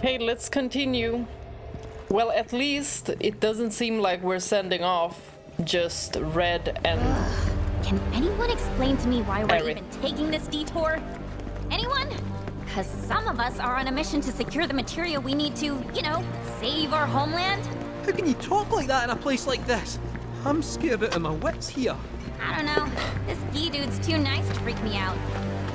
Okay, let's continue. Well, at least it doesn't seem like we're sending off just Red and... Can anyone explain to me why we're Aerith. even taking this detour? Anyone? Because some of us are on a mission to secure the material we need to, you know, save our homeland. How can you talk like that in a place like this? I'm scared out of my wits here. I don't know. This bee dude's too nice to freak me out.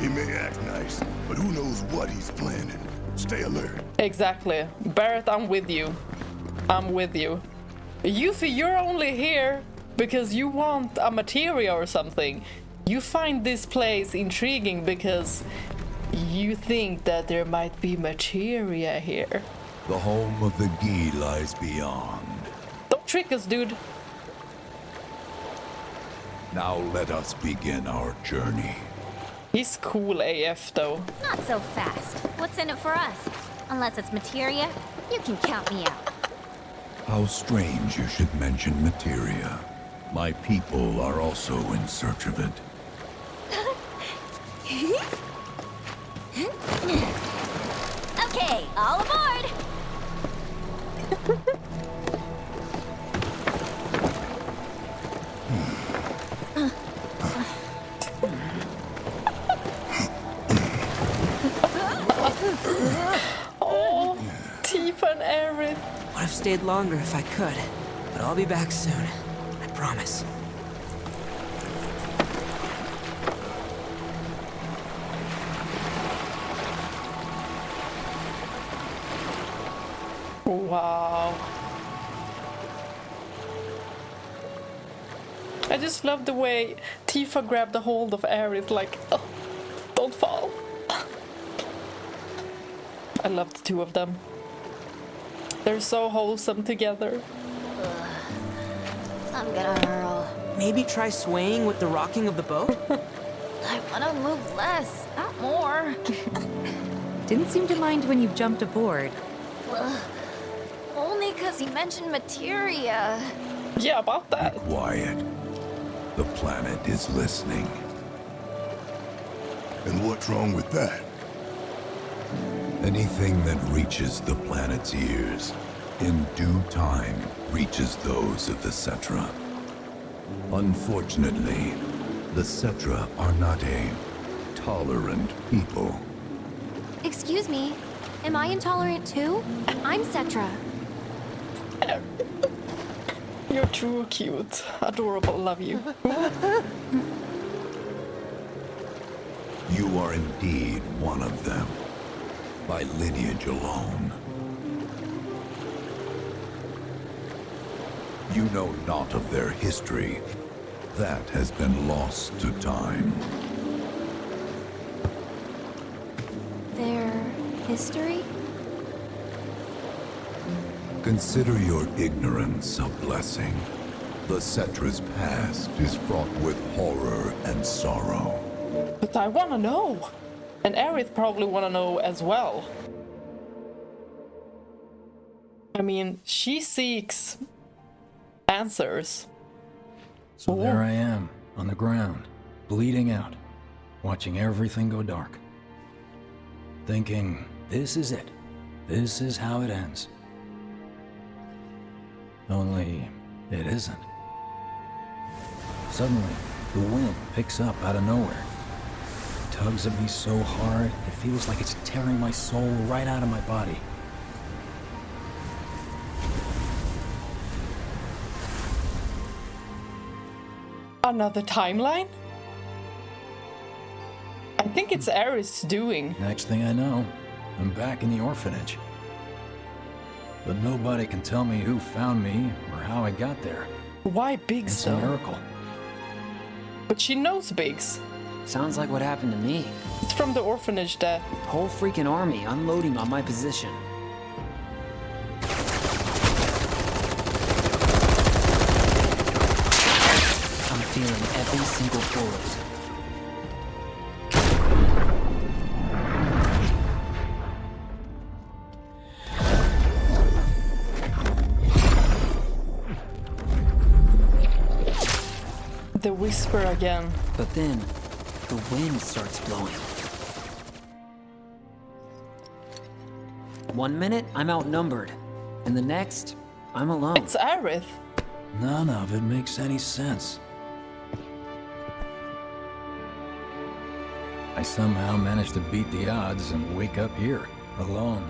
He may act nice, but who knows what he's planning. Stay alert. Exactly. Barret, I'm with you. I'm with you. Yuffie, you're only here because you want a materia or something. You find this place intriguing because you think that there might be materia here. The home of the Gi lies beyond. Don't trick us, dude. Now let us begin our journey. He's cool AF though. Not so fast. What's in it for us? Unless it's materia, you can count me out. How strange you should mention materia. My people are also in search of it. Okay, all aboard! Oh, Tifa and Aerith. Would have stayed longer if I could, but I'll be back soon. I promise. Wow. I just love the way Tifa grabbed a hold of Aerith like, oh, don't fall. I love the two of them. They're so wholesome together. I'm gonna hurl. Maybe try swaying with the rocking of the boat? I wanna move less, not more. Didn't seem to mind when you jumped aboard. Only because he mentioned materia. Yeah, about that. Quiet. The planet is listening. And what's wrong with that? Anything that reaches the planet's ears, in due time, reaches those of the Cetra. Unfortunately, the Cetra are not a tolerant people. Excuse me, am I intolerant too? I'm Cetra. You're too cute. Adorable. Love you. You are indeed one of them, by lineage alone. You know not of their history. That has been lost to time. Their history? Consider your ignorance a blessing. The Cetra's past is fraught with horror and sorrow. But I want to know. And Aerith probably want to know as well. I mean, she seeks answers. So there I am, on the ground, bleeding out, watching everything go dark. Thinking, this is it. This is how it ends. Only, it isn't. Suddenly, the wind picks up out of nowhere. It tugs at me so hard, it feels like it's tearing my soul right out of my body. Another timeline? I think it's Aerith's doing. Next thing I know, I'm back in the orphanage. But nobody can tell me who found me or how I got there. Why Biggs It's a though? miracle. But she knows Biggs. Sounds like what happened to me. It's from the orphanage that... Whole freaking army unloading on my position. I'm feeling every single bullet. The whisper again. But then, the wind starts blowing. 1 minute, I'm outnumbered. And the next, I'm alone. It's Aerith. None of it makes any sense. I somehow managed to beat the odds and wake up here, alone.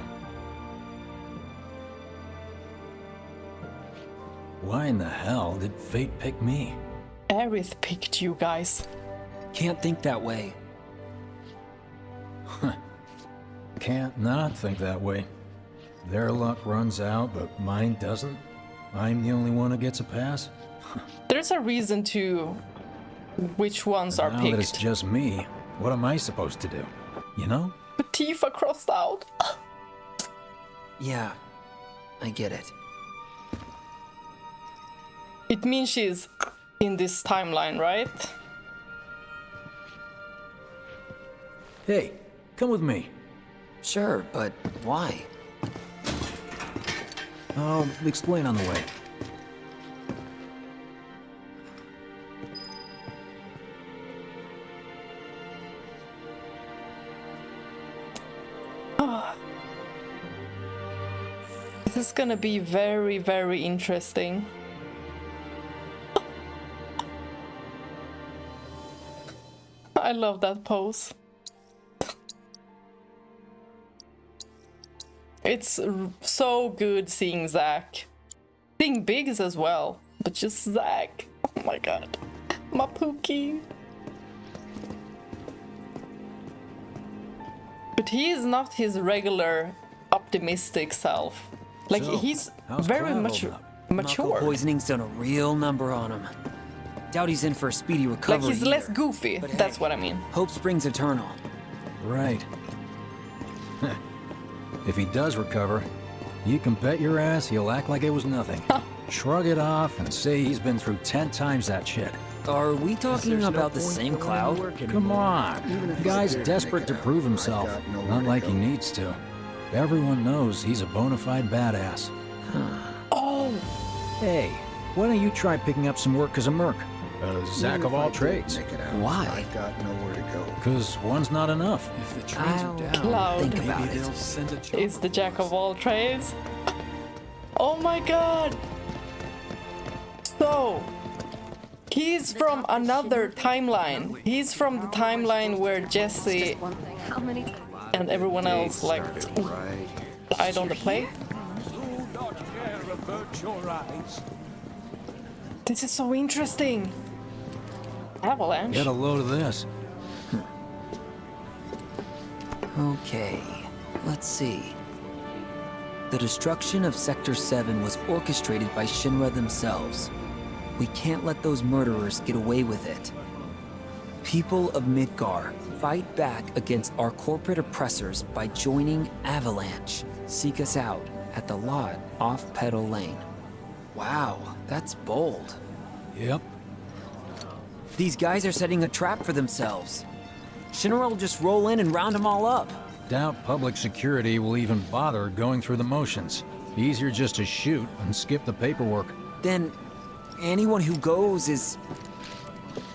Why in the hell did fate pick me? Aerith picked you guys. Can't think that way. Can't not think that way. Their luck runs out, but mine doesn't. I'm the only one who gets a pass. There's a reason to which ones are Now picked. that it's just me, what am I supposed to do? You know? But Tifa crossed out. Yeah, I get it. It means she's in this timeline, right? Hey, come with me. Sure, but why? I'll explain on the way. This is gonna be very, very interesting. I love that pose. It's so good seeing Zack. Seeing Biggs as well, but just Zack. Oh my god. My Pookie. But he is not his regular optimistic self. Like, So, he's how's very Cloud much holding up? Knuckle mature. poisoning's done a real number on him. Doubt he's in for a speedy recovery. Like, he's less here. goofy. But That's hey, what I mean. Hope springs eternal. Right. If he does recover, you can bet your ass he'll act like it was nothing. Shrug it off and say he's been through 10 times that shit. Are we talking about the same Cloud? Come on. The guy's desperate to prove himself. Not like he needs to. Everyone knows he's a bona fide badass. Oh! Hey, why don't you try picking up some work as a merc? A Zack of all trades. Why? I've got nowhere to go. Because one's not enough. If the trains I'll are down, Cloud think about maybe it. they'll send a chopper. is the jack of all trades. Oh my god! So, he's from another timeline. He's from the timeline where Jesse and everyone else like died on the plane. This is so interesting. Avalanche. Get a load of this. Okay, let's see. The destruction of Sector 7 was orchestrated by Shinra themselves. We can't let those murderers get away with it. People of Midgar, fight back against our corporate oppressors by joining Avalanche. Seek us out at the lot off Petal Lane. Wow, that's bold. Yep. These guys are setting a trap for themselves. Shinra will just roll in and round them all up. Doubt public security will even bother going through the motions. Easier just to shoot and skip the paperwork. Then anyone who goes is...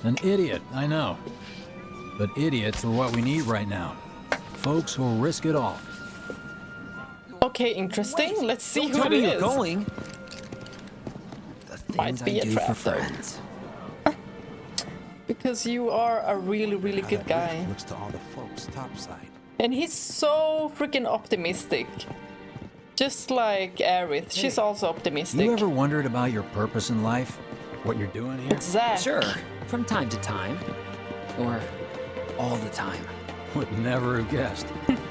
An idiot, I know. But idiots are what we need right now. Folks who'll risk it all. Okay, interesting. Let's see who Tell it me you're is. going. The Might things be I a do trap, for though. friends. Because you are a really, really good guy. Looks to all the folks topside. And he's so freaking optimistic. Just like Aerith, she's also optimistic. You ever wondered about your purpose in life? What you're doing here? It's Zack. Sure, from time to time. Or all the time. Would never have guessed.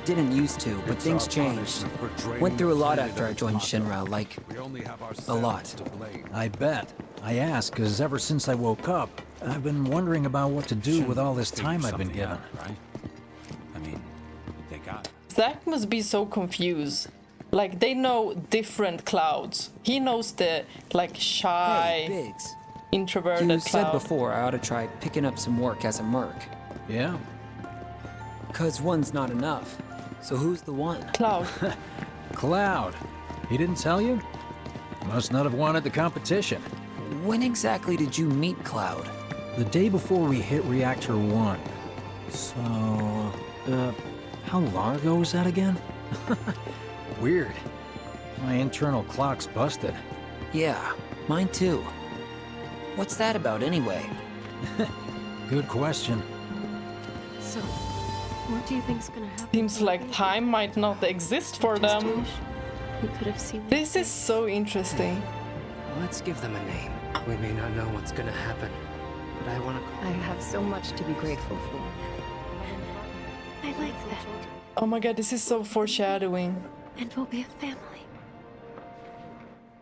Didn't used to, but things changed. Went through a lot after I joined Shinra, like, a lot. I bet. I ask because ever since I woke up, I've been wondering about what to do with all this time I've been given. Right? I mean, they got it. Zack must be so confused. Like, they know different Clouds. He knows the, like, shy, Hey, Biggs. introverted You Cloud. said before I ought to try picking up some work as a merc. Yeah? 'Cause one's not enough. So who's the one? Cloud. Cloud. He didn't tell you? Must not have wanted the competition. When exactly did you meet Cloud? The day before we hit Reactor 1. So, how long ago was that again? Weird. My internal clock's busted. Yeah, mine too. What's that about anyway? Good question. So, what do you think's gonna happen? Seems like time might not exist for Just them. wish we could have seen This is so interesting. Let's give them a name. We may not know what's gonna happen, but I want to call. I have so much to be grateful for. I like that. Oh my god, this is so foreshadowing. And we'll be a family.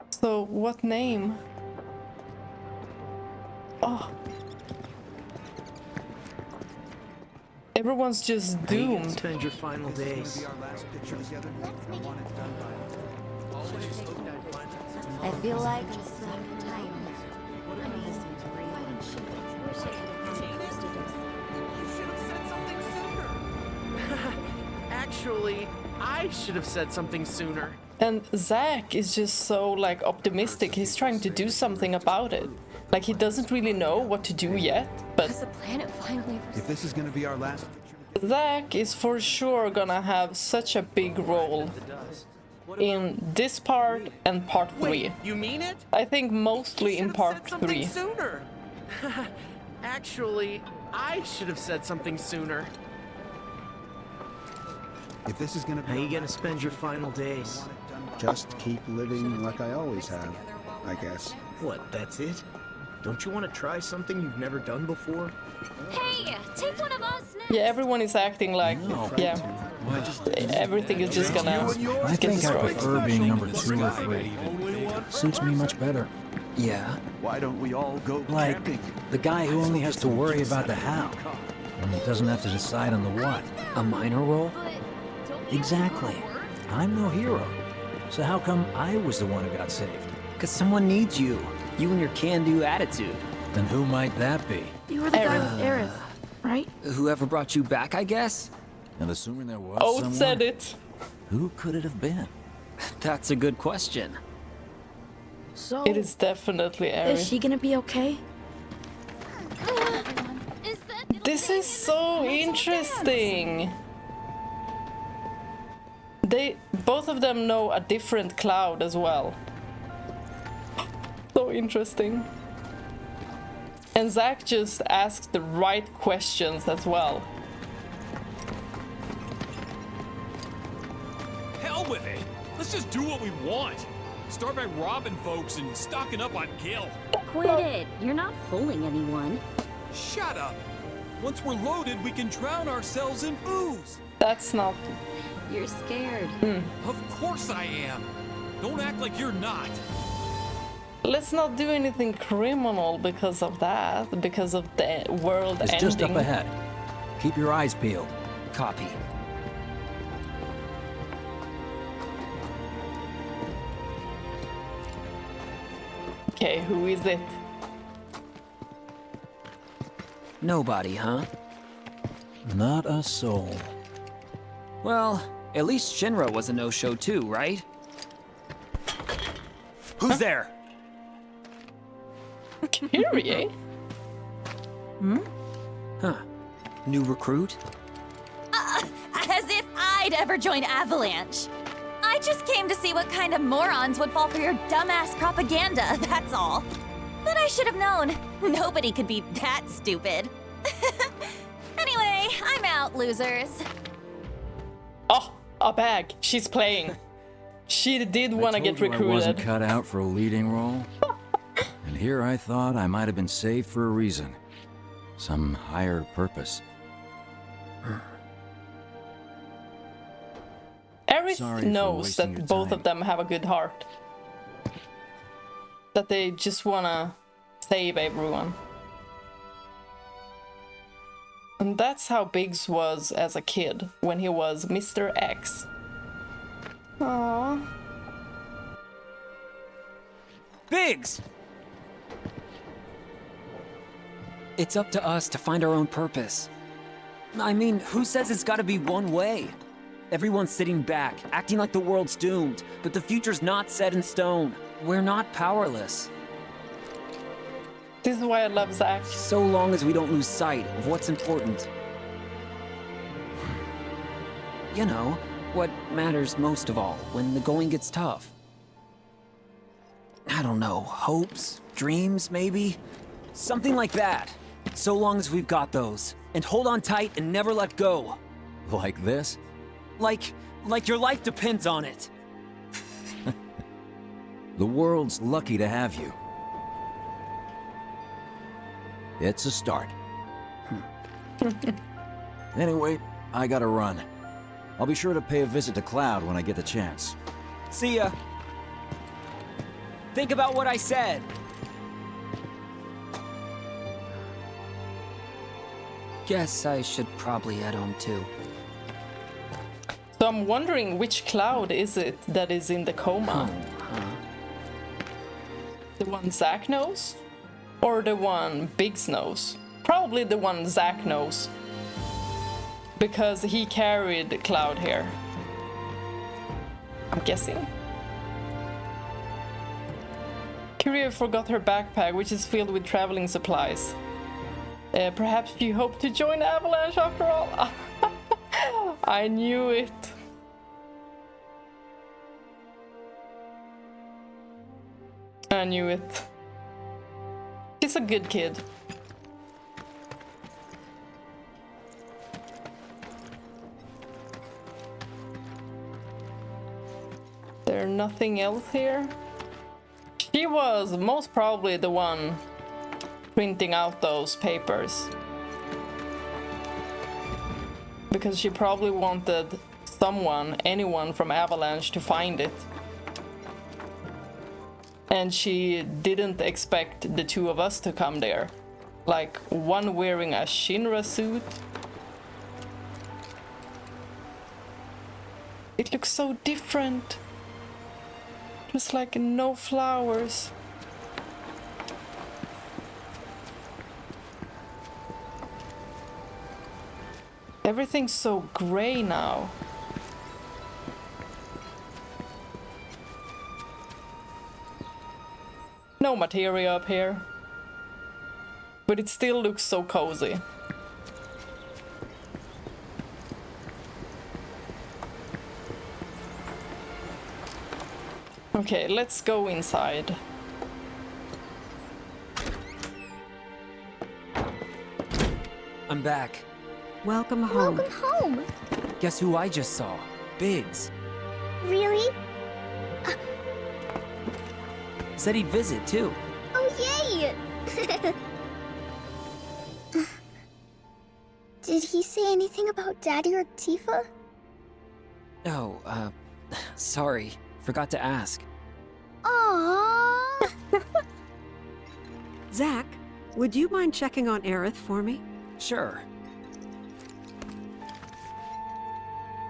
So, what name? Oh. Everyone's just How you gonna doomed. spend your final days. I feel like I'm stuck in time. Actually, I should have said something sooner. And Zack is just so like optimistic. He's trying to do something about it. Like he doesn't really know what to do yet, but Has the planet finally If this is gonna be our last Zack is for sure gonna have such a big role in this part and part 3. Wait, you mean it? I think mostly in Should've part said something 3. sooner. Actually, I should have said something sooner. if this is gonna be How you gonna spend your final days? just keep living like I always have, I guess. What, that's it? Don't you want to try something you've never done before? Hey, take one of us now. Yeah, everyone is acting like, yeah, everything is just gonna I get think I destroyed. prefer being number 2 or 3. Suits me much better. Yeah. Why don't we all go Like, camping? the guy who only has to worry about the how, and doesn't have to decide on the what. A minor role? Exactly. I'm no hero. So how come I was the one who got saved? Because someone needs you. You and your can-do attitude. Then who might that be? You were the guy with Aerith, right? Whoever brought you back, I guess? And assuming there was Oath someone, said it. who could it have been? That's a good question. So, It is definitely is Aerith. she gonna be okay? This is so interesting. Both of them know a different Cloud as well. So interesting. And Zack just asked the right questions as well. Hell with it. Let's just do what we want. Start by robbing folks and stocking up on gil. Quit it. You're not fooling anyone. Shut up. Once we're loaded, we can drown ourselves in booze. That's not... You're scared. Of course I am. Don't act like you're not. Let's not do anything criminal because of that, because of the world It's ending. just up ahead. Keep your eyes peeled. Copy. Okay, who is it? Nobody, huh? Not a soul. Well, at least Shinra was a no-show too, right? Who's there? Kyrie? Huh. New recruit? As if I'd ever join Avalanche. I just came to see what kind of morons would fall for your dumbass propaganda, that's all. But I should have known. Nobody could be that stupid. Anyway, I'm out, losers. Oh, a bag. She's playing. She did want to I get told you I wasn't recruited. cut out for a leading role. And here I thought I might have been saved for a reason. Some higher purpose. Aerith Sorry for knows wasting that your both time. of them have a good heart. That they just wanna save everyone. And that's how Biggs was as a kid, when he was Mr. X. Aww. Biggs! It's up to us to find our own purpose. I mean, who says it's gotta be one way? Everyone's sitting back, acting like the world's doomed, but the future's not set in stone. We're not powerless. This is why I love Zack. So long as we don't lose sight of what's important. You know, what matters most of all when the going gets tough. I don't know, hopes, dreams, maybe? Something like that. So long as we've got those. And hold on tight and never let go. Like this? Like your life depends on it. The world's lucky to have you. It's a start. Anyway, I gotta run. I'll be sure to pay a visit to Cloud when I get the chance. See ya. Think about what I said. Guess I should probably head home too. So I'm wondering which Cloud is it that is in the coma? The one Zack knows? Or the one Biggs knows? Probably the one Zack knows. Because he carried Cloud here. I'm guessing. Kyria forgot her backpack, which is filled with traveling supplies. Perhaps you hope to join Avalanche after all? I knew it. I knew it. He's a good kid. There's nothing else here. She was most probably the one printing out those papers. Because she probably wanted someone, anyone from Avalanche to find it. And she didn't expect the two of us to come there. Like, one wearing a Shinra suit. It looks so different. Just like no flowers. Everything's so gray now. No materia up here. But it still looks so cozy. Okay, let's go inside. I'm back. Welcome home. Welcome home. Guess who I just saw? Biggs. Really? Said he'd visit, too. Oh, yay! Did he say anything about Daddy or Tifa? Oh, sorry. Forgot to ask. Aww. Zack, would you mind checking on Aerith for me? Sure.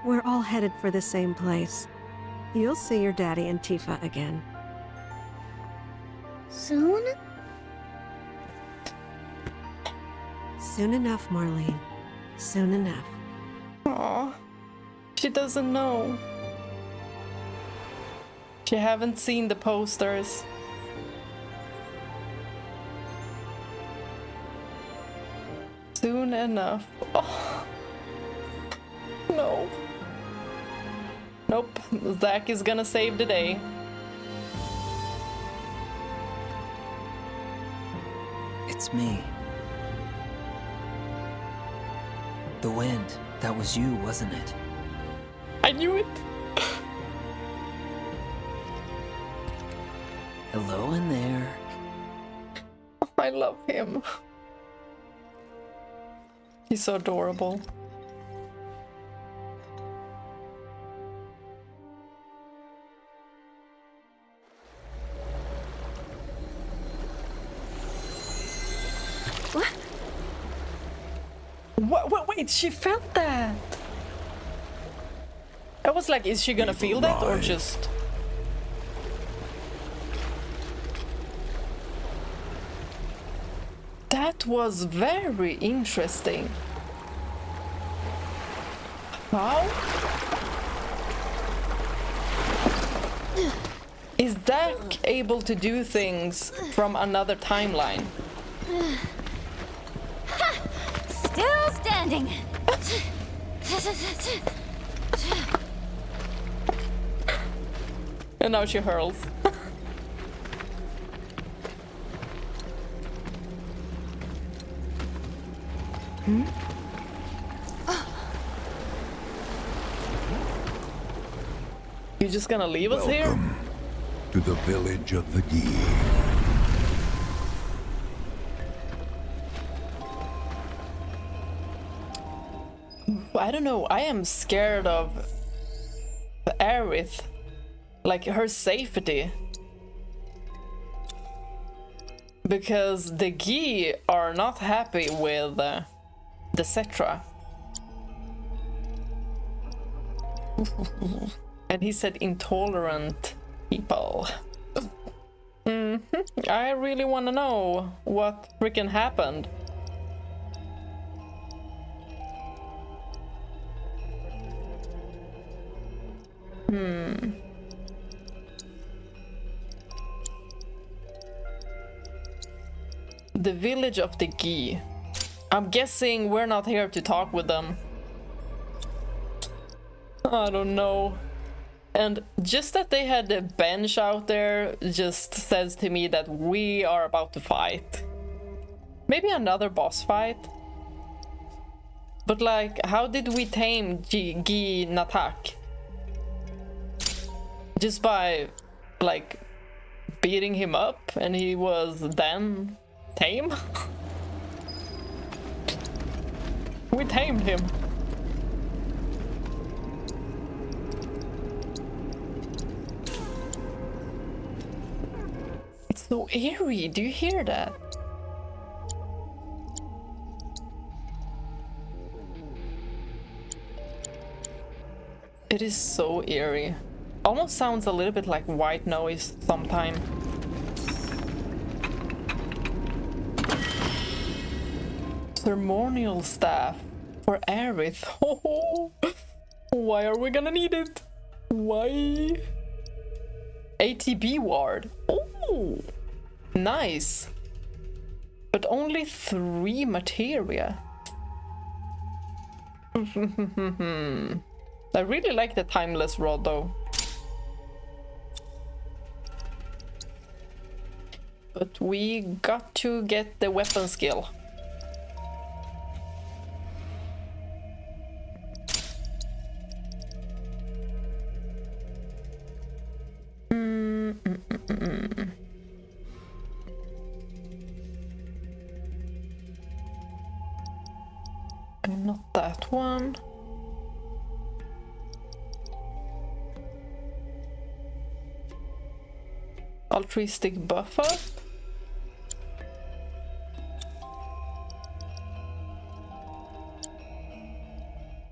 We're all headed for the same place. You'll see your daddy and Tifa again. Soon? Soon enough, Marlene. Soon enough. Aw, she doesn't know. She haven't seen the posters. Soon enough. Oh. No. Nope, Zack is gonna save the day. It's me. The wind. That was you, wasn't it? I knew it. Hello in there. I love him. He's so adorable. What? Wait, she felt that. I was like, is she gonna feel that or just... That was very interesting. How? Is Zack able to do things from another timeline? Still standing. And now she hurls. You just gonna leave us here? Welcome to the village of the Gi. I don't know, I am scared of Aerith. Like, her safety. Because the Gi are not happy with the Cetra. And he said intolerant people. I really want to know what freaking happened. The village of the Gi. I'm guessing we're not here to talk with them. I don't know. And just that they had a bench out there just says to me that we are about to fight. Maybe another boss fight. But like, how did we tame Gi Nattak? Just by, like, beating him up and he was then tame? We tamed him. It's so eerie, do you hear that? It is so eerie. Almost sounds a little bit like white noise sometimes. Ceremonial staff for Aerith. Oh, why are we gonna need it? Why? ATB ward. Oh, nice. But only 3 materia. I really like the timeless rod though. But we got to get the weapon skill. Not that one. Altruistic buffer.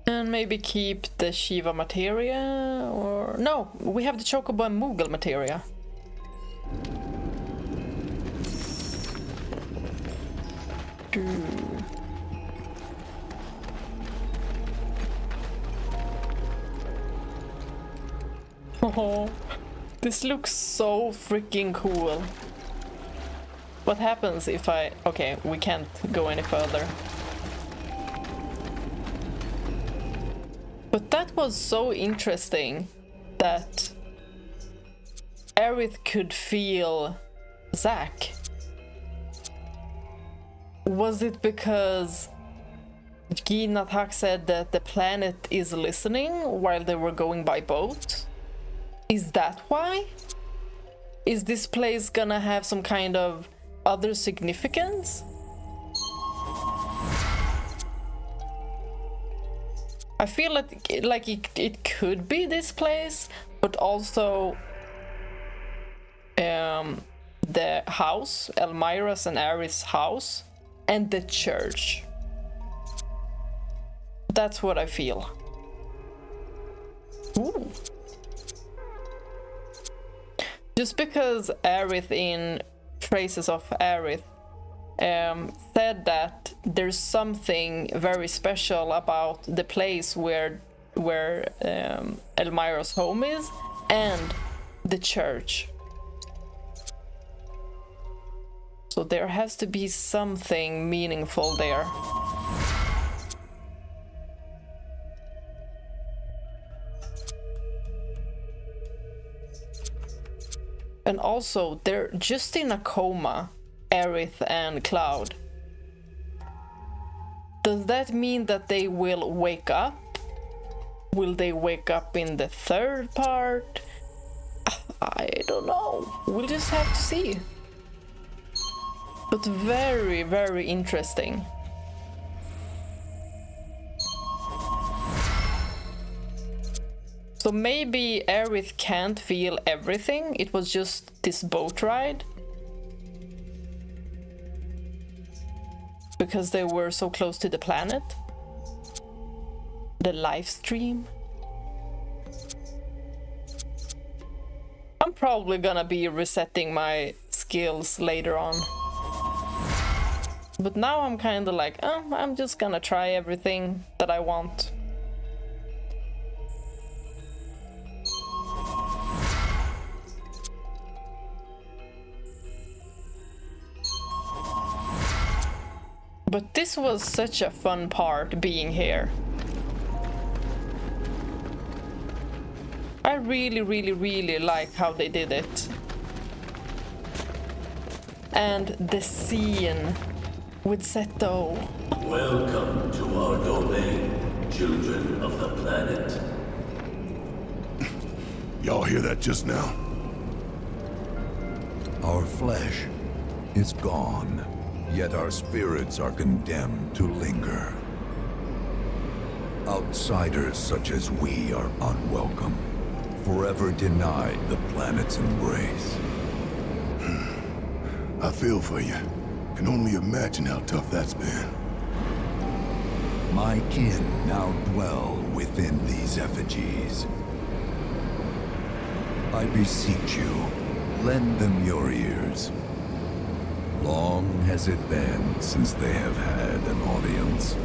And maybe keep the Shiva materia, or no, we have the Chocobo and Moogle materia. Oh, this looks so freaking cool. What happens if I... Okay, we can't go any further. But that was so interesting that Aerith could feel Zack. Was it because Gi Nattak said that the planet is listening while they were going by boat? Is that why? Is this place gonna have some kind of other significance? I feel like it could be this place, but also the house, Elmira's and Aerith's house, and the church. That's what I feel. Ooh. Just because Aerith in Traces of Aerith said that there's something very special about the place where Elmira's home is and the church. So there has to be something meaningful there. And also, they're just in a coma, Aerith and Cloud. Does that mean that they will wake up? Will they wake up in the third part? I don't know. We'll just have to see. But very, very interesting. So maybe Aerith can't feel everything. It was just this boat ride. Because they were so close to the planet. The live stream. I'm probably gonna be resetting my skills later on. But now I'm kind of like, oh, I'm just gonna try everything that I want. But this was such a fun part, being here. I really, really, really like how they did it. And the scene with Seto. Welcome to our domain, children of the planet. Y'all hear that just now? Our flesh is gone, yet our spirits are condemned to linger. Outsiders such as we are unwelcome, forever denied the planet's embrace. I feel for you. Can only imagine how tough that's been. My kin now dwell within these effigies. I beseech you, lend them your ears. Long has it been since they have had an audience.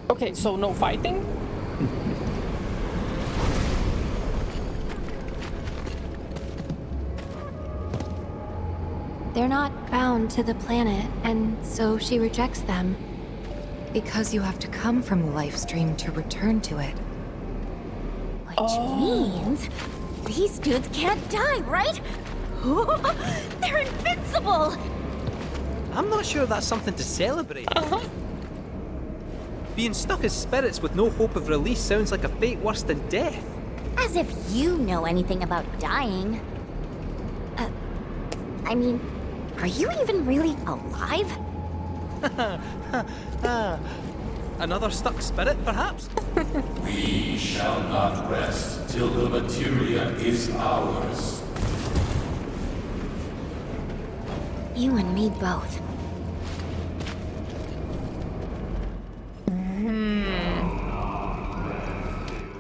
Okay, so no fighting? They're not bound to the planet, and so she rejects them. Because you have to come from the life stream to return to it. Which means these dudes can't die, right? They're invincible! I'm not sure that's something to celebrate. Being stuck as spirits with no hope of release sounds like a fate worse than death. As if you know anything about dying. I mean, are you even really alive? Another stuck spirit, perhaps? We shall not rest till the materia is ours. You and me both.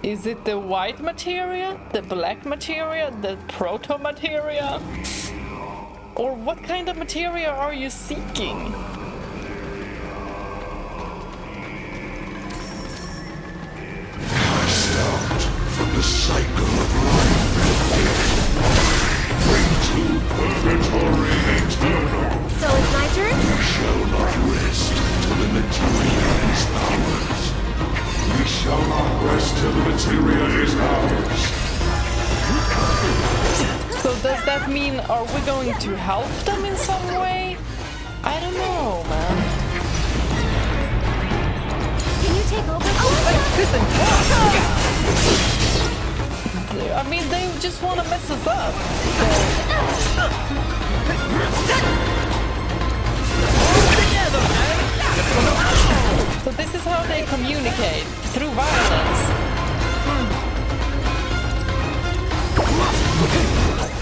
Is it the white materia, the black materia, the proto materia? Or what kind of materia are you seeking? Cast out from the cycle of life. Bring to purgatory eternal. So it's my turn? We shall not rest till the materia is ours. We shall not rest till the materia is ours. So does that mean, are we going to help them in some way? I don't know, man. Can you take over? I mean, they just want to mess us up. So this is how they communicate, through violence.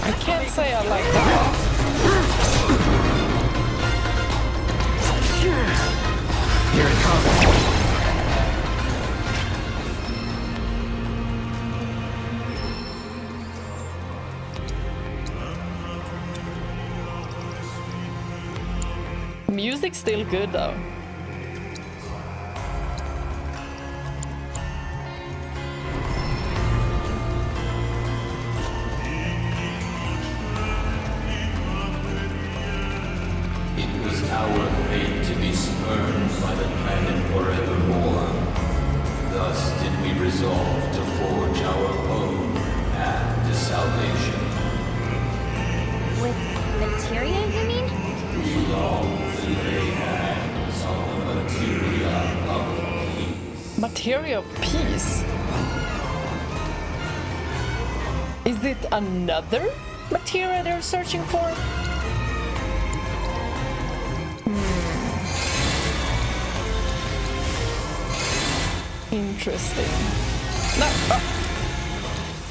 I can't say I like that. Here it comes. Music's still good though. Our fate to be spurned by the planet forevermore. Thus did we resolve to forge our own path to salvation. Materia of peace. Is it another materia they're searching for? Interesting. No! Oh.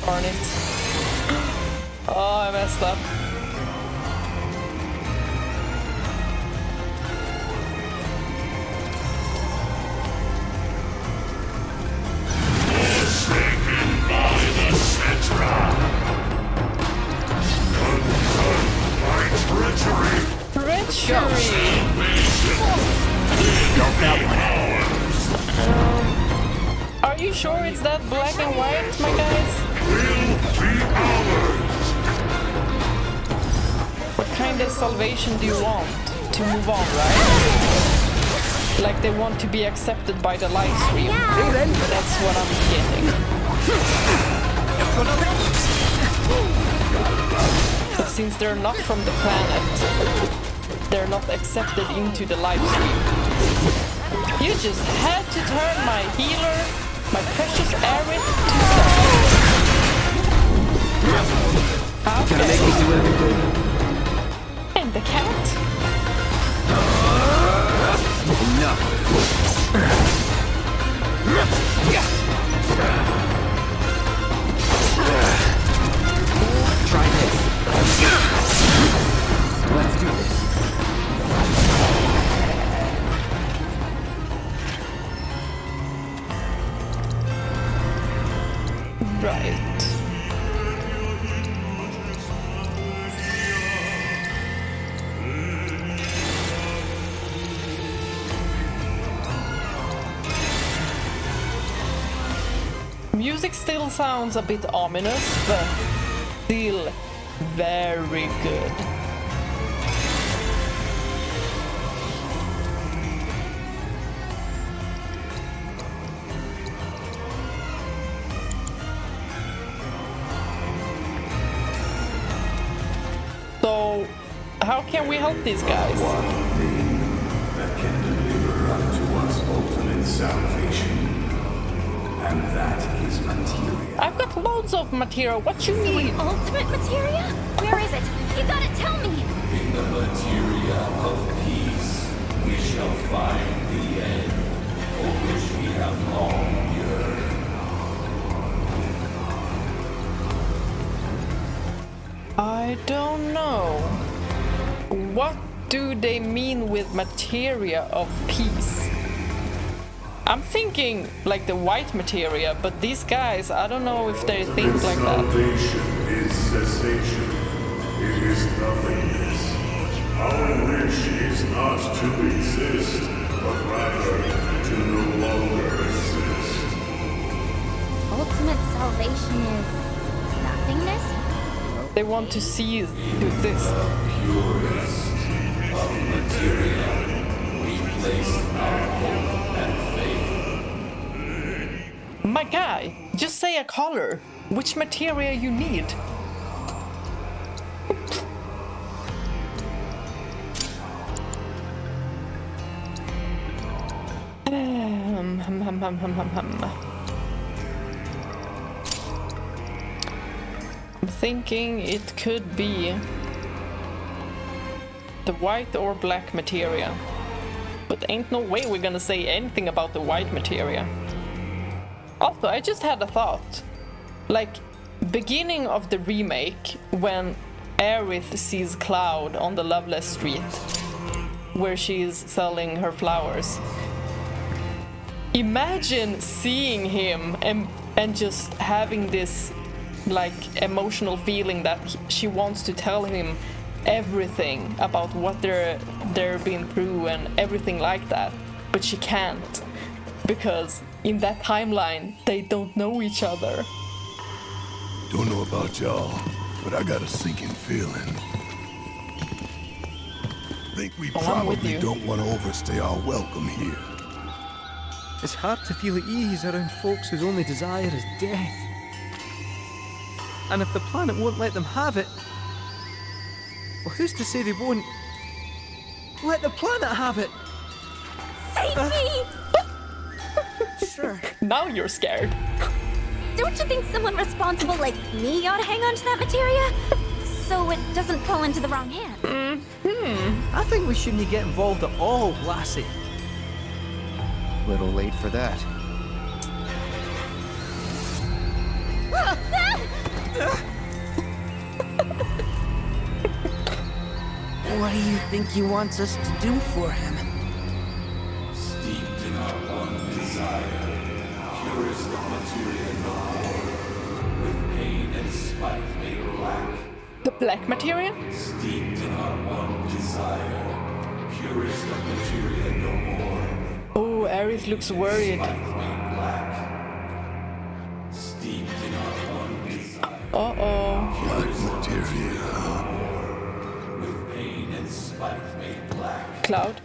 Darn it. Oh, I messed up. Forsaken by the Cetra. Undone by treachery. Treachery! Are you sure it's that black and white, my guys? Will be ours. What kind of salvation do you want to move on, right? Like they want to be accepted by the live stream. That's what I'm getting. But since they're not from the planet, they're not accepted into the live stream. You just had to turn my healer, my precious Aerith, to stone. Okay. And the cat? Enough. Try this. Let's do this. Right. Music still sounds a bit ominous, but still very good. So, how can we help these guys? One thing that can deliver unto us ultimate salvation. And that is materia. I've got loads of materia. What you need? Ultimate materia? Where is it? You gotta tell me. In the materia of peace, we shall find the end for which we have long yearned. I don't know. What do they mean with materia of peace? I'm thinking like the white materia, but these guys, I don't know if they think like that. Salvation is cessation. It is nothingness. Our wish is not to exist, but rather to no longer exist. Ultimate salvation is nothingness? They want to cease to exist. Purest of materia, we place our hope and faith. My guy, just say a color. Which materia you need? I'm thinking it could be the white or black materia. But ain't no way we're gonna say anything about the white materia. Also, I just had a thought. Like, beginning of the remake, when Aerith sees Cloud on the Loveless Street, where she is selling her flowers. Imagine seeing him and just having this like emotional feeling that she wants to tell him everything about what they're been through and everything like that, but she can't because in that timeline they don't know each other. Don't know about y'all, but I got a sinking feeling. Think we probably don't want to overstay our welcome here. It's hard to feel at ease around folks whose only desire is death. And if the planet won't let them have it, well, who's to say they won't let the planet have it? Save me! Sure. Now you're scared. Don't you think someone responsible like me ought to hang on to that materia? So it doesn't fall into the wrong hands. I think we shouldn't get involved at all, Lassie. Little late for that. What do you think he wants us to do for him? Steeped in our one desire, purest of materia no more, with pain and spite made black. The black materia? Steeped in our one desire, purest of materia no more. Oh, Aerith looks worried. Steeped in our one desire. Uh-oh. Black materia. Cloud?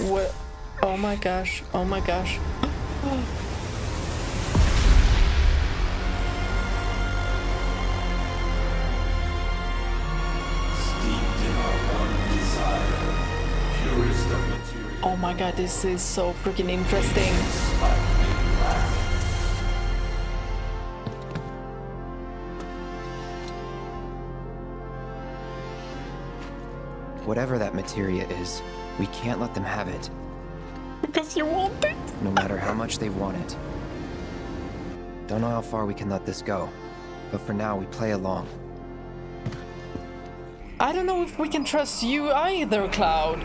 What? Oh my gosh. Oh my gosh. Oh my god, this is so freaking interesting. Whatever that materia is, we can't let them have it. Because you want it? No matter how much they want it. Don't know how far we can let this go, but for now we play along. I don't know if we can trust you either, Cloud.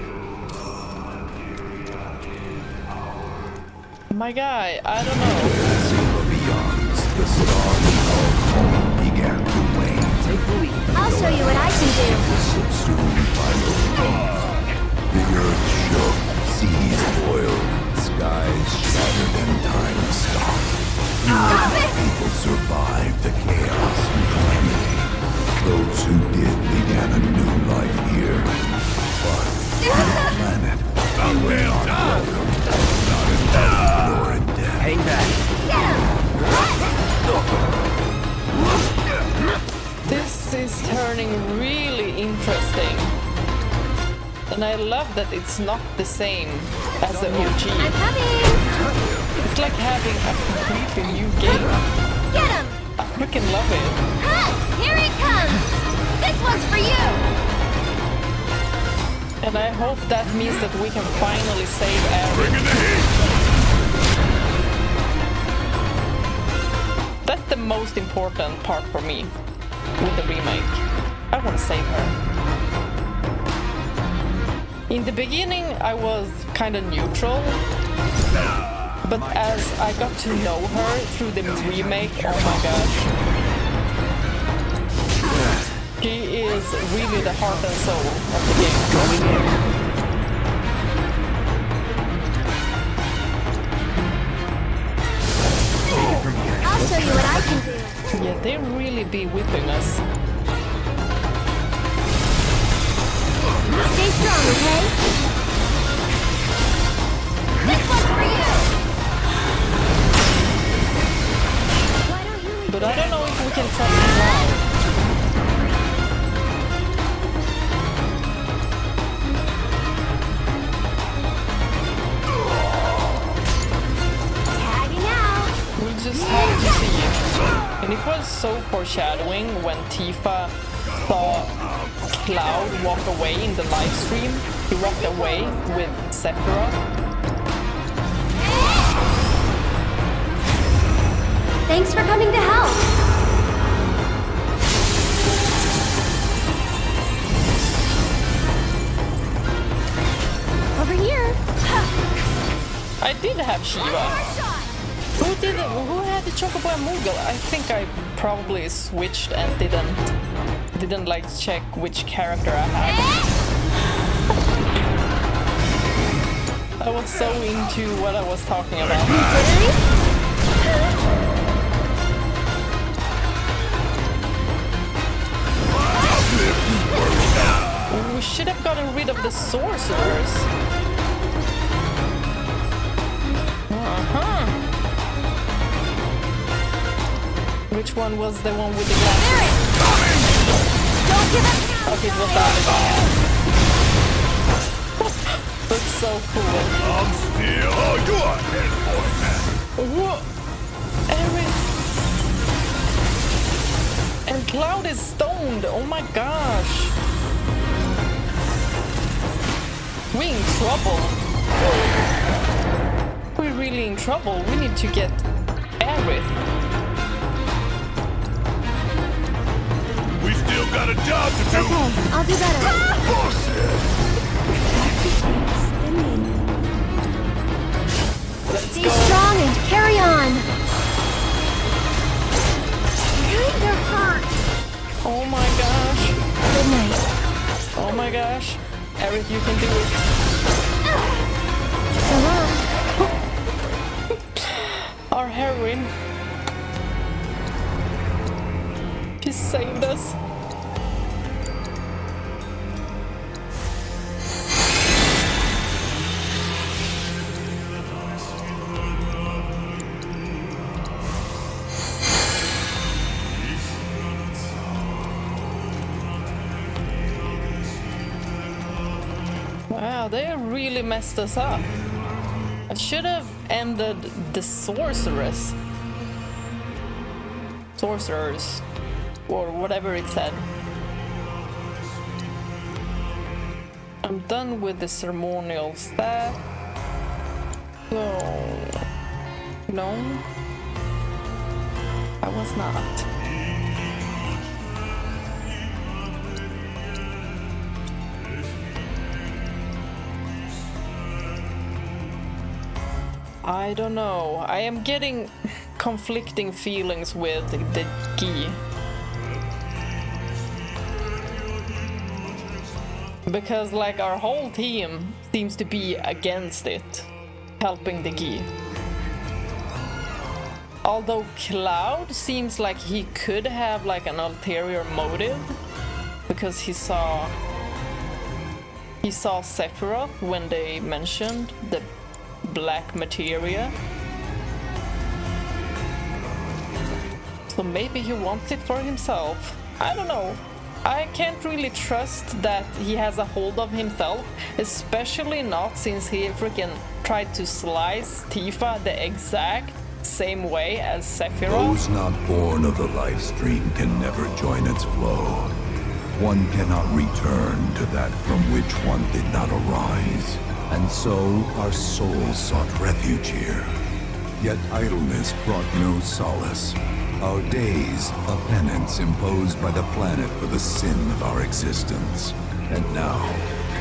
My guy, I don't know. The stars of home began to wane. Take the lead. I'll show you what I can do. Subsumed by the fog. The earth shook, seas boiled, skies shattered, and time stopped. People survived the chaos and calamity. Those who did began a new life here. But on the planet, they were not welcome. Not in life nor in death. Hang back. This is turning really interesting. And I love that it's not the same as the OG. I'm coming! It's like having a completely new game. Get him! I freaking love it. Ha! Here it comes! This one's for you! And I hope that means that we can finally save Aerith. That's the most important part for me with the remake. I want to save her. In the beginning, I was kind of neutral, but as I got to know her through the remake, oh my gosh. She is really the heart and soul of the game. Going in. Take it from here. I'll show you what I can do. Yeah, they really be whipping us. Stay strong, okay? This one's for you! But I don't know if we can trust him now. Tagging out. We'll just have to see it. And it was so foreshadowing when Tifa saw Cloud walk away in the live stream. He walked away with Sephiroth. Thanks for coming to help. Over here. I did have Shiva. Who had the Chocobo and Moogle? I think I probably switched and didn't like check which character I had. I was so into what I was talking about. We should have gotten rid of the sorcerers. Which one was the one with the glasses? Don't give up! Okay, it was that. That's so cool. I'm still your head boy. Aerith! And Cloud is stoned! Oh my gosh! We're in trouble. We're really in trouble. We need to get Aerith. We still got a job to do. Okay, I'll do better. Stay strong and carry on. They're hurt. Oh my gosh. Good night. Oh my gosh. Aerith, you can do it. So long. Our heroine. She saved us. Wow, they really messed us up. I should have ended the sorceress. Sorcerers. Or whatever it said. I'm done with the ceremonial staff. So... No. I was not. I don't know. I am getting conflicting feelings with the Gi. Because like our whole team seems to be against it, helping the Gi. Although Cloud seems like he could have like an ulterior motive, because he saw Sephiroth when they mentioned the black materia. So maybe he wants it for himself. I don't know. I can't really trust that he has a hold of himself, especially not since he freaking tried to slice Tifa the exact same way as Sephiroth. Those not born of the life stream can never join its flow. One cannot return to that from which one did not arise. And so our souls sought refuge here. Yet idleness brought no solace. Our days a penance imposed by the planet for the sin of our existence. And now,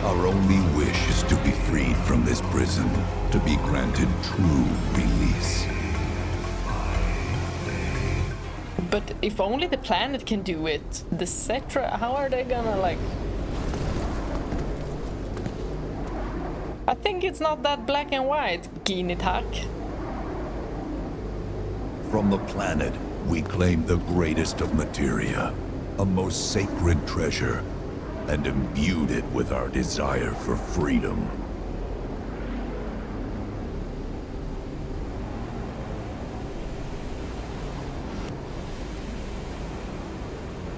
our only wish is to be freed from this prison, to be granted true release. But if only the planet can do it, the Cetra, how are they gonna like... I think it's not that black and white, Nattak. From the planet, we claim the greatest of materia, a most sacred treasure, and imbued it with our desire for freedom.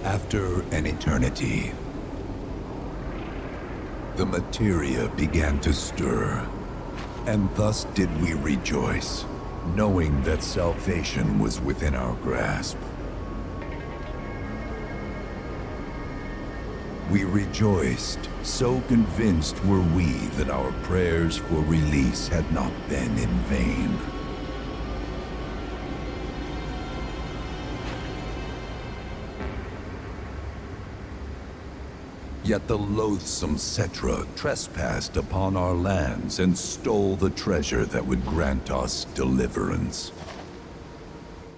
After an eternity, the materia began to stir, and thus did we rejoice, knowing that salvation was within our grasp. We rejoiced, so convinced were we that our prayers for release had not been in vain. Yet the loathsome Cetra trespassed upon our lands and stole the treasure that would grant us deliverance.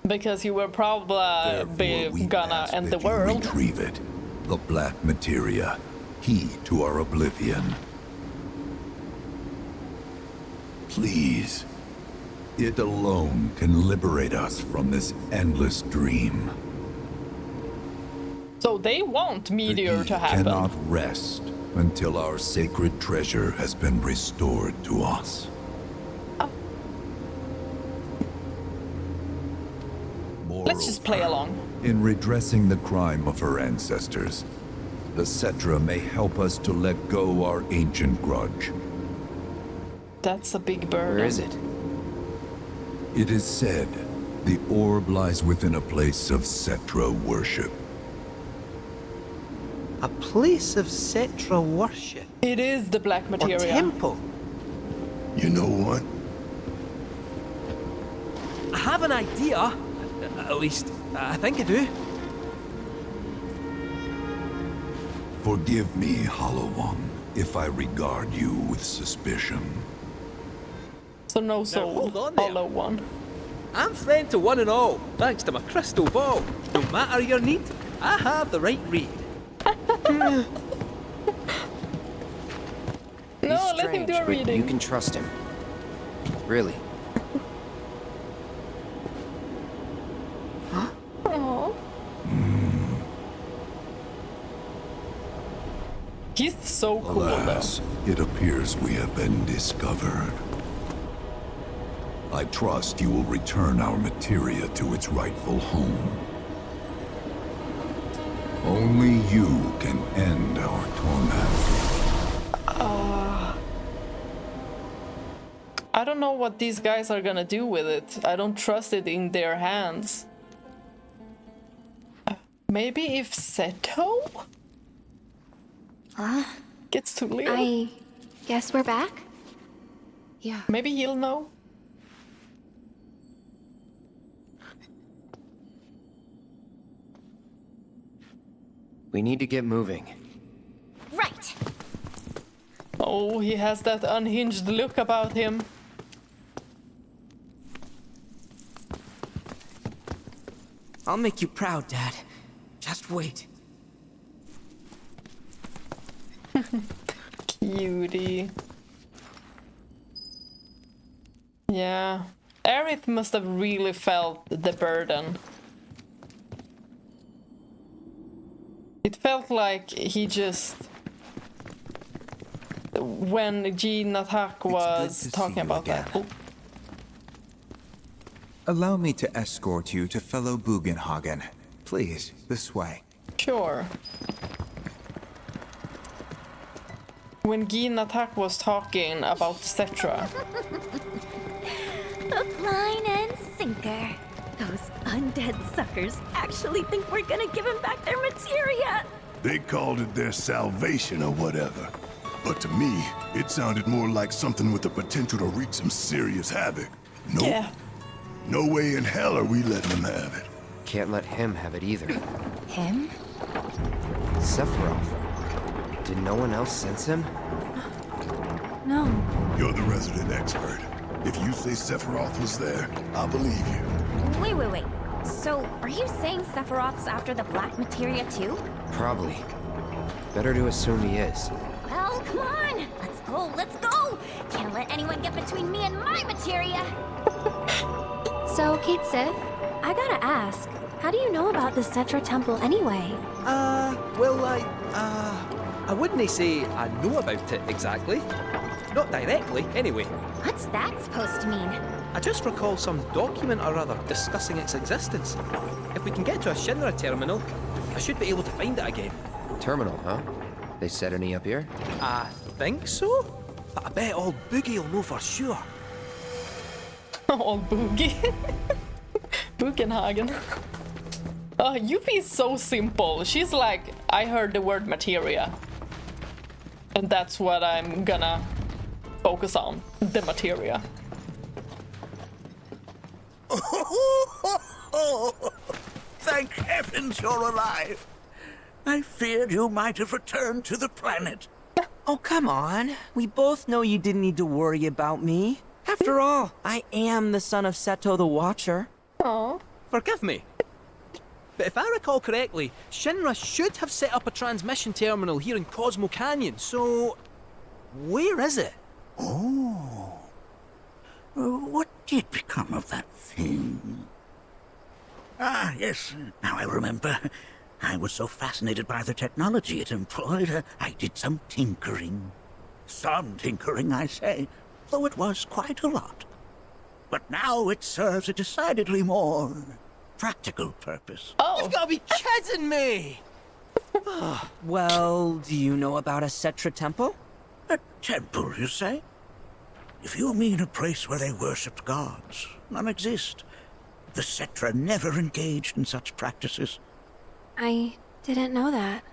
Because you were probably gonna end the world. Retrieve it, the black materia, key to our oblivion. Please, it alone can liberate us from this endless dream. So they want Meteor to happen. Cannot rest until our sacred treasure has been restored to us. Let's just play along. In redressing the crime of her ancestors, the Cetra may help us to let go our ancient grudge. That's a big burden. Where is it? It is said The orb lies within a place of Cetra worship. A place of Cetra worship? It is the black materia. Or temple? You know what? I have an idea. At least, I think I do. Forgive me, Hollow One, if I regard you with suspicion. So no soul, hold on there. Hollow One. I'm friend to one and all, thanks to my crystal ball. No matter your need, I have the right read. No, He's let him do a strange, but reading. you can trust him. Really. Aww. He's so cool Alas, though. it appears we have been discovered. I trust you will return our materia to its rightful home. Only you can end our torment. I don't know what these guys are gonna do with it. I don't trust it in their hands. Maybe if Seto gets to live? I guess we're back? Yeah. Maybe he'll know. We need to get moving. Right. Oh, he has that unhinged look about him. I'll make you proud, Dad. Just wait. Cutie. Yeah. Aerith must have really felt the burden. It felt like he just... When Nattak was talking about that. Oh. Allow me to escort you to fellow Bugenhagen. Please, this way. Sure. When Nattak was talking about Cetra. Hook, line, and sinker. Those undead suckers actually think we're gonna give them back their materia. They called it their salvation or whatever. But to me, it sounded more like something with the potential to wreak some serious havoc. Nope. Yeah. No way in hell are we letting them have it. Can't let him have it either. Him? Sephiroth. Did no one else sense him? No. You're the resident expert. If you say Sephiroth was there, I'll believe you. Wait. So, are you saying Sephiroth's after the black materia too? Probably. Better to assume he is. Well, come on! Let's go! Can't let anyone get between me and my materia! So, Cait Sith, I gotta ask, how do you know about the Cetra temple anyway? Well, I wouldn't say I know about it exactly. Not directly, anyway. What's that supposed to mean? I just recall some document or other discussing its existence. If we can get to a Shinra terminal, I should be able to find it again. Terminal, huh? They set any up here? I think so? But I bet old Boogie will know for sure. Old Boogie. Bugenhagen. Yuffie is so simple. She's like, I heard the word materia. And that's what I'm gonna focus on. The materia. Thank heavens you're alive. I feared you might have returned to the planet. Oh, come on. We both know you didn't need to worry about me. After all, I am the son of Seto the Watcher. Aww. Forgive me. But if I recall correctly, Shinra should have set up a transmission terminal here in Cosmo Canyon, so... where is it? Oh. What did become of that thing? Ah, yes, now I remember. I was so fascinated by the technology it employed, I did some tinkering. Some tinkering, I say, though it was quite a lot. But now it serves a decidedly more practical purpose. Oh! You've got to be kidding me! Well, do you know about a Cetra temple? A temple, you say? If you mean a place where they worshipped gods, none exist. The Cetra never engaged in such practices. I didn't know that.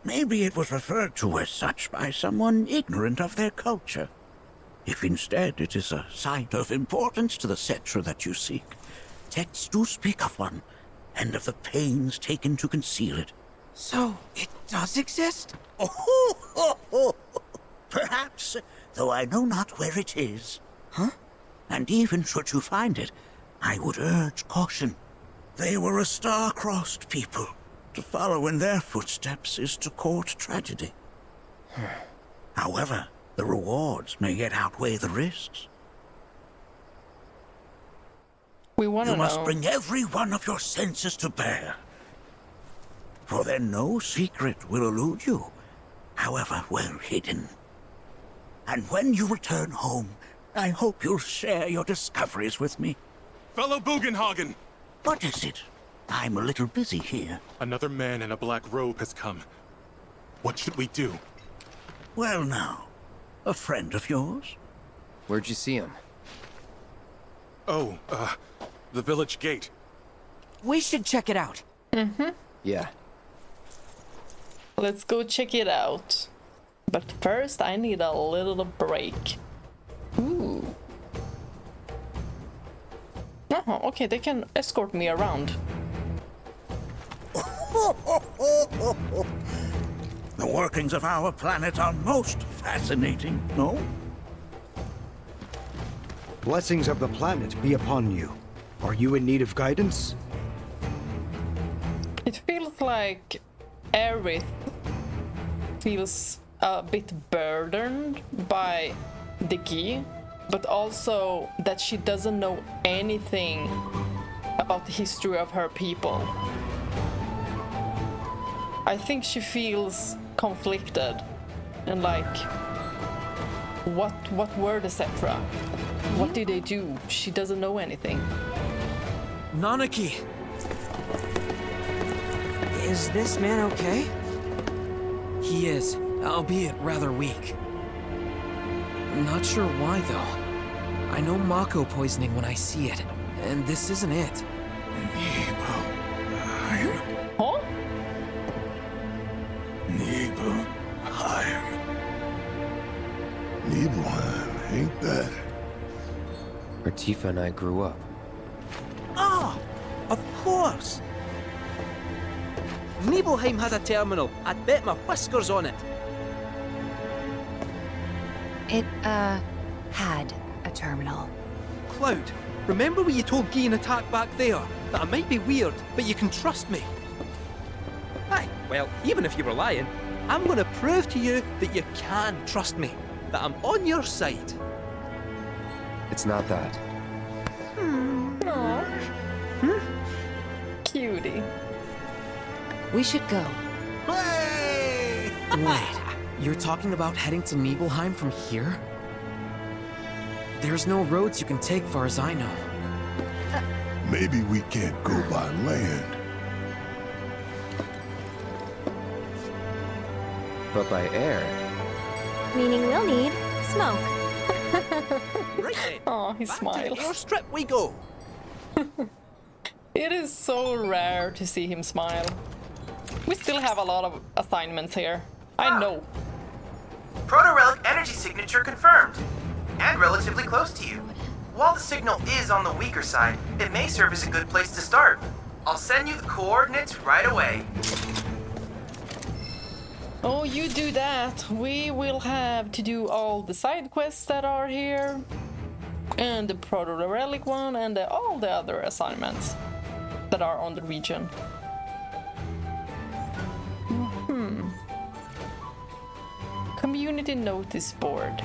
Maybe it was referred to as such by someone ignorant of their culture. If instead it is a site of importance to the Cetra that you seek, texts do speak of one, and of the pains taken to conceal it. So, it does exist? Perhaps, though I know not where it is. Huh? And even should you find it, I would urge caution. They were a star-crossed people. To follow in their footsteps is to court tragedy. However, the rewards may yet outweigh the risks. We want to know. You must bring every one of your senses to bear. For then no secret will elude you, however well hidden. And when you return home, I hope you'll share your discoveries with me. Fellow Bugenhagen! What is it? I'm a little busy here. Another man in a black robe has come. What should we do? Well now, a friend of yours? Where'd you see him? Oh, the village gate. We should check it out. Mm-hmm. Yeah. Let's go check it out. But first, I need a little break. Ooh. Oh, okay, they can escort me around. The workings of our planet are most fascinating, no? Blessings of the planet be upon you. Are you in need of guidance? It feels like Aerith feels a bit burdened by the key, but also that she doesn't know anything about the history of her people. I think she feels conflicted and like, what were the Cetra? What did they do? She doesn't know anything. Nanaki! Is this man okay? He is, albeit rather weak. I'm not sure why, though. I know Mako poisoning when I see it, and this isn't it. Nibelheim. Huh? Nibelheim. Nibelheim, ain't that? Where Tifa and I grew up. Ah! Of course! Nibelheim has a terminal. I'd bet my whiskers on it. It, had a terminal. Cloud, remember what you told Guy and Nattak back there? That I might be weird, but you can trust me. Aye, well, even if you were lying, I'm gonna prove to you that you can trust me. That I'm on your side. It's not that. Aww. Cutie. We should go. Hey! Wait, you're talking about heading to Nibelheim from here? There's no roads you can take far as I know. Maybe we can't go by land. But by air. Meaning we'll need smoke. Right then. Oh, he Back smiles. to the airstrip we go. It is so rare to see him smile. We still have a lot of assignments here. I know. Proto-relic energy signature confirmed. And relatively close to you. While the signal is on the weaker side, it may serve as a good place to start. I'll send you the coordinates right away. Oh, you do that. We will have to do all the side quests that are here. And the proto-relic one and all the other assignments that are on the region. Community notice board.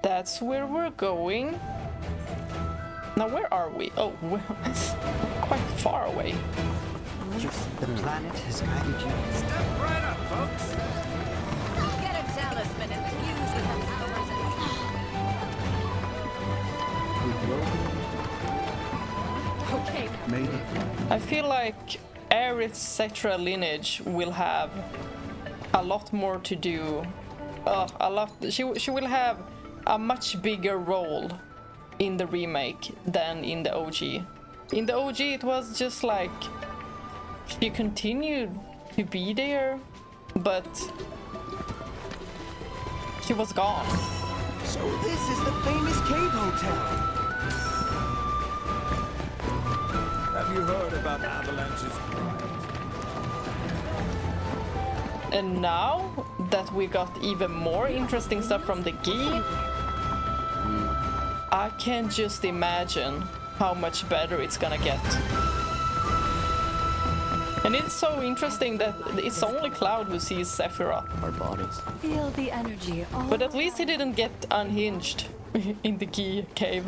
That's where we're going. Now where are we? Oh, we're quite far away. The planet has guided you. Step right up, folks. I'll get a talisman and fuse with the powers of... Okay. Maybe. I feel like Aerith's Cetra lineage will have a lot more to do. She will have a much bigger role in the remake than in the OG. In the OG, it was just like she continued to be there, but she was gone. So this is the famous cave hotel. Have you heard about Avalanche's crimes? And now that we got even more interesting stuff from the Gi, I can just imagine how much better it's gonna get. And it's so interesting that it's only Cloud who sees Sephiroth. Our bodies. Feel the energy all But at least he didn't get unhinged in the Gi cave.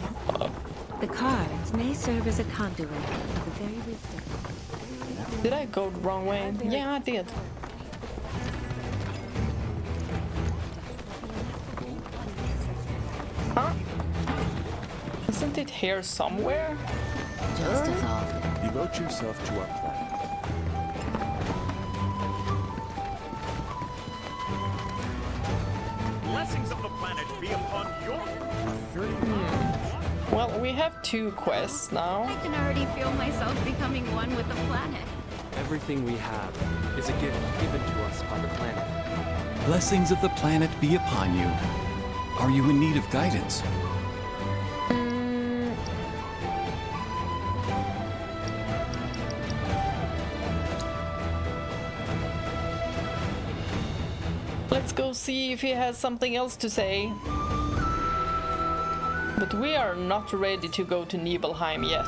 The cards may serve as a conduit for the very wisdom. Did I go the wrong way? Yeah, I did. Huh? Isn't it here somewhere? Just a thought. Devote yourself to our plan. Blessings of the planet be upon your... Well, we have 2 quests now. I can already feel myself becoming one with the planet. Everything we have is a gift given to us by the planet. Blessings of the planet be upon you. Are you in need of guidance? Let's go see if he has something else to say. But we are not ready to go to Nibelheim yet.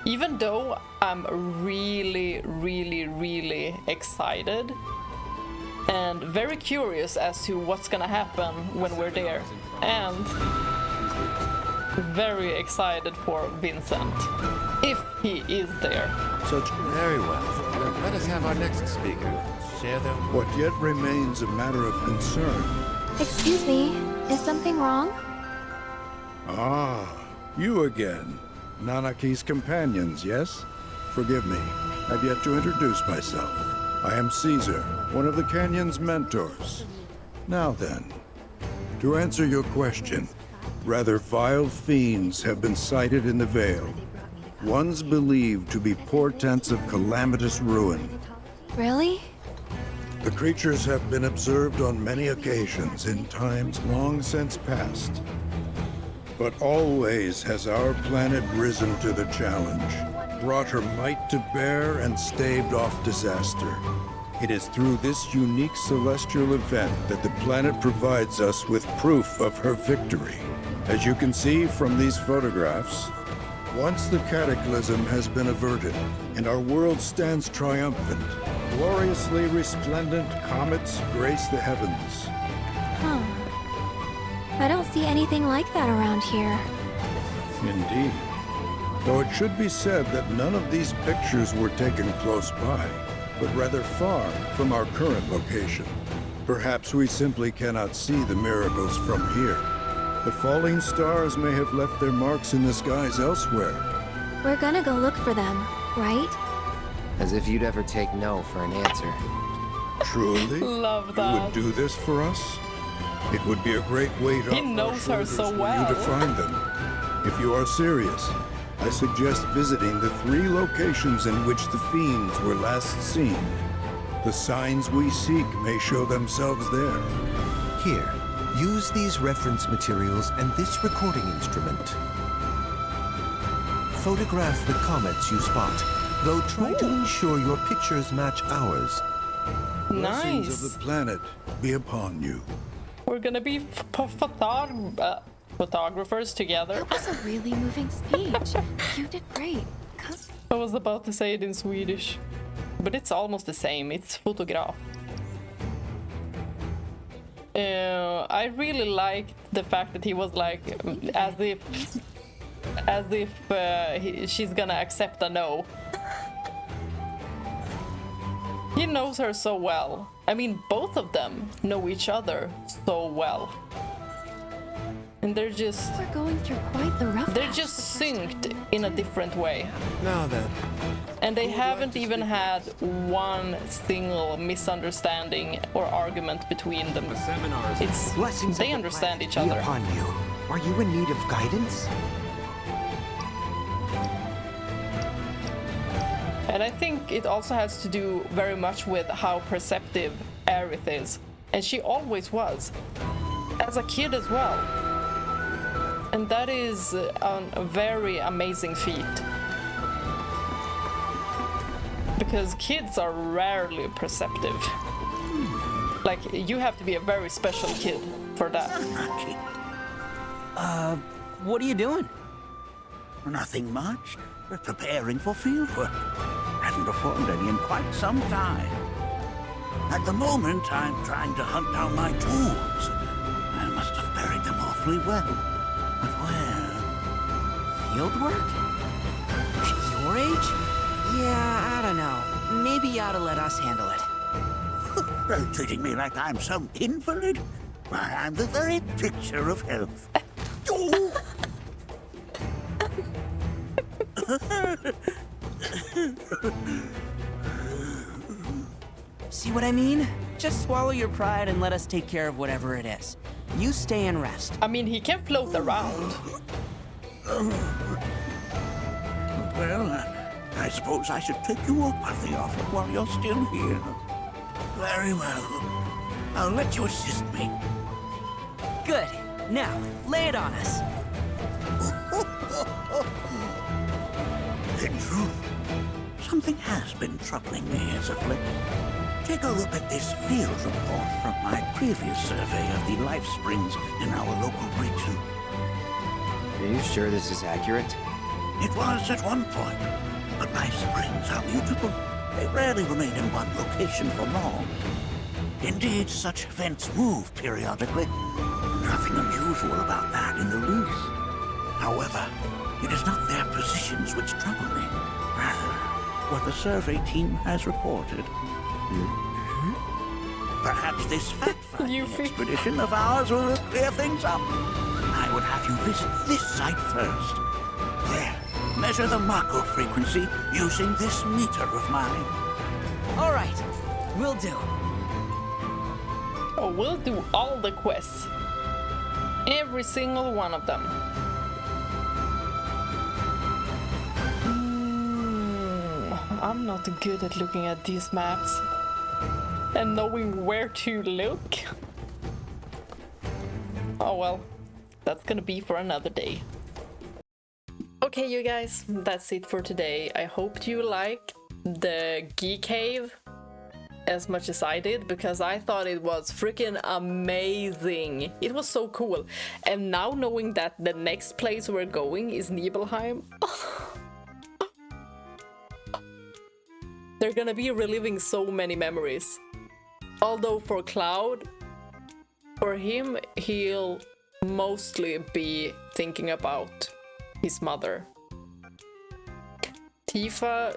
Even though I'm really, really, really excited and very curious as to what's gonna happen when we're there. And very excited for Vincent, if he is there. Very well. Let us have our next speaker. Share them. What yet remains a matter of concern. Excuse me, is something wrong? Ah, you again. Nanaki's companions, yes? Forgive me, I've yet to introduce myself. I am Caesar, one of the Canyon's mentors. Now then, to answer your question, rather vile fiends have been sighted in the Vale. Ones believed to be portents of calamitous ruin. Really? The creatures have been observed on many occasions in times long since past. But always has our planet risen to the challenge, brought her might to bear and staved off disaster. It is through this unique celestial event that the planet provides us with proof of her victory. As you can see from these photographs, once the cataclysm has been averted and our world stands triumphant, gloriously resplendent comets grace the heavens. Huh. I don't see anything like that around here. Indeed. Though it should be said that none of these pictures were taken close by, but rather far from our current location. Perhaps we simply cannot see the miracles from here. The falling stars may have left their marks in the skies elsewhere. We're gonna go look for them, right? As if you'd ever take no for an answer. Truly? Love You that. would do this for us? It would be a great weight He off knows our her shoulders so for well. you to find them. If you are serious, I suggest visiting the 3 locations in which the fiends were last seen. The signs we seek may show themselves there. Here, use these reference materials and this recording instrument. Photograph the comets you spot, though try to ensure your pictures match ours. Blessings Nice. of the planet be upon you. We're gonna be photographers together. That was a really moving speech. You did great. I was about to say it in Swedish, but it's almost the same. It's photograph. I really liked the fact that he was like, as if she's gonna accept a no. He knows her so well. I mean, both of them know each other so well. And they're just... We're going through quite the rough They're just synced in a different way. Now then. And they haven't even had one single misunderstanding or argument between them. It's... They understand each other. Upon you. Are you in need of guidance? And I think it also has to do very much with how perceptive Aerith is. And she always was. As a kid as well. And that is a very amazing feat. Because kids are rarely perceptive. Like, you have to be a very special kid for that. What are you doing? Nothing much. We're preparing for fieldwork. Haven't performed any in quite some time. At the moment, I'm trying to hunt down my tools. I must have buried them awfully well. But where? Fieldwork? At your age? Yeah, I don't know. Maybe you ought to let us handle it. They're treating me like I'm some invalid? Why, I'm the very picture of health. See what I mean? Just swallow your pride and let us take care of whatever it is. You stay and rest. I mean, he can float around. Well, I suppose I should take you up on the offer while you're still here. Very well. I'll let you assist me. Good. Now, lay it on us. In truth, something has been troubling me as of late. Take a look at this field report from my previous survey of the life springs in our local region. Are you sure this is accurate? It was at one point, but life springs are mutable. They rarely remain in one location for long. Indeed, such events move periodically. Nothing unusual about that in the least. However, it is not their positions which trouble me. Rather, what the survey team has reported. Perhaps this fact-finding expedition of ours will clear things up. I would have you visit this site first. There, measure the Mako frequency using this meter of mine. All right, will do. Oh, we'll do all the quests. Every single one of them. I'm not good at looking at these maps and knowing where to look. Oh well, that's gonna be for another day. Okay, you guys, that's it for today. I hope you liked the Geek Cave as much as I did, because I thought it was freaking amazing. It was so cool. And now knowing that the next place we're going is Nibelheim, they're gonna be reliving so many memories. Although for Cloud, for him, he'll mostly be thinking about his mother. Tifa,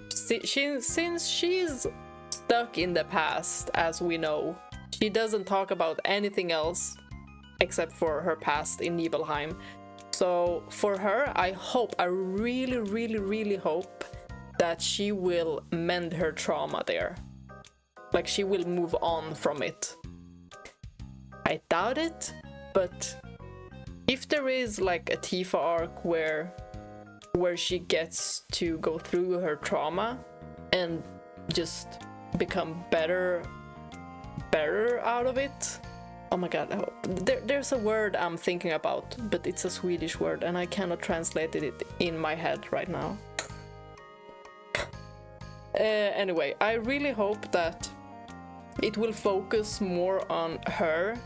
since she's stuck in the past, as we know, she doesn't talk about anything else except for her past in Nibelheim. So for her, I really hope that she will mend her trauma there. Like, she will move on from it. I doubt it, but if there is like a Tifa arc where she gets to go through her trauma and just become better out of it. Oh my god, there's a word I'm thinking about, but it's a Swedish word and I cannot translate it in my head right now. Anyway, I really hope that it will focus more on her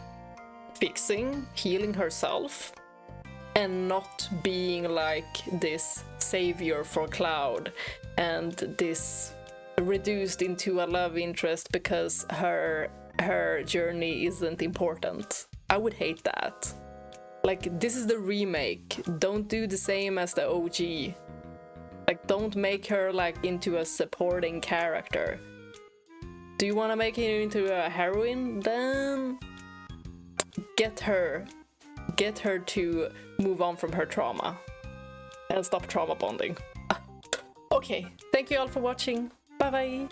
healing herself, and not being like this savior for Cloud and this reduced into a love interest because her journey isn't important. I would hate that. Like, this is the remake. Don't do the same as the OG. Like, don't make her like into a supporting character. Do you want to make her into a heroine? Then get her to move on from her trauma and stop trauma bonding. Okay, thank you all for watching. Bye bye.